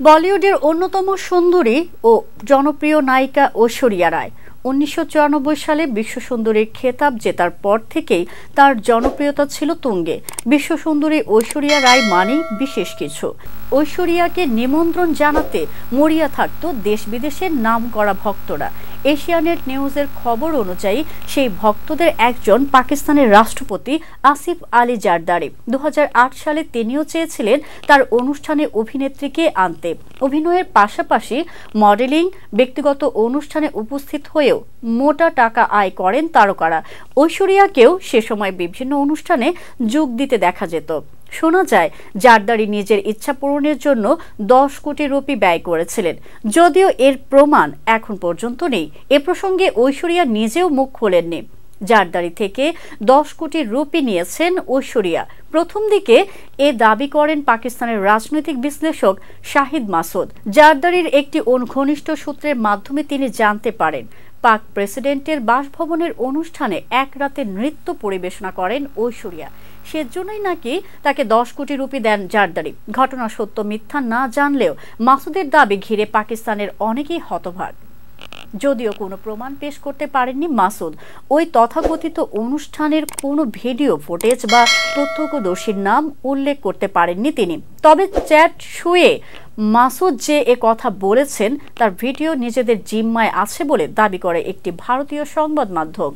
বলিউডের অন্যতম সুন্দরী ও জনপ্রিয় নায়িকা ঐশ্বরিয়া রায় ১৯৯৪ সালে বিশ্ব সুন্দরীর খেতাব জেতার পর থেকেই তার জনপ্রিয়তা ছিল তুঙ্গে। বিশ্ব সুন্দরী ঐশ্বরিয়া রায় মানেই বিশেষ কিছু। ঐশ্বরিয়াকে নিমন্ত্রণ জানাতে মরিয়া থাকত দেশ বিদেশের নামকরা ভক্তরা। এশিয়ানেট নিউজের খবর অনুযায়ী সেই ভক্তদের একজন পাকিস্তানের রাষ্ট্রপতি আসিফ আলী জারদারি। ২০০৮ সালে তিনিও চেয়েছিলেন তার অনুষ্ঠানে অভিনেত্রীকে আনতে। অভিনয়ের পাশাপাশি মডেলিং, ব্যক্তিগত অনুষ্ঠানে উপস্থিত হয়েও মোটা টাকা আয় করেন তারকারা। ঐশ্বরিয়াকেও সে সময় বিভিন্ন অনুষ্ঠানে যোগ দিতে দেখা যেত। শোনা যায় জারদারি নিজের ইচ্ছা পূরণের জন্য ১০ কোটি রুপি ব্যয় করেছিলেন, যদিও এর প্রমাণ এখন পর্যন্ত নেই। এ প্রসঙ্গে ঐশ্বরিয়া নিজেও মুখ খোলেননি। জারদারি থেকে ১০ কোটি রুপি নিয়েছেন ঐশ্বরিয়া। প্রথম দিকে এ দাবি করেন পাকিস্তানের রাজনৈতিক বিশ্লেষক শাহিদ মাসুদ। জারদারির একটি ঘনিষ্ঠ সূত্রের মাধ্যমে তিনি জানতে পারেন পাক প্রেসিডেন্টের বাসভবনের অনুষ্ঠানে এক রাতে নৃত্য পরিবেশনা করেন ঐশ্বরিয়া। সেজন্যই নাকি তাকে ১০ কোটি রুপি দেন জারদারি। ঘটনা সত্য মিথ্যা না জানলেও মাসুদের দাবি ঘিরে পাকিস্তানের অনেকেই হতবাক। যদিও কোনো প্রমাণ পেশ করতে পারেননি মাসুদ, ওই তথাকথিত অনুষ্ঠানের কোনো ভিডিও ফুটেজ বা প্রত্যক্ষদর্শীর নাম উল্লেখ করতে পারেননি তিনি। তবে চ্যাট শুয়ে মাসুদ যে এ কথা বলেছেন তার ভিডিও নিজেদের জিম্মায় আছে বলে দাবি করে একটি ভারতীয় সংবাদ মাধ্যম।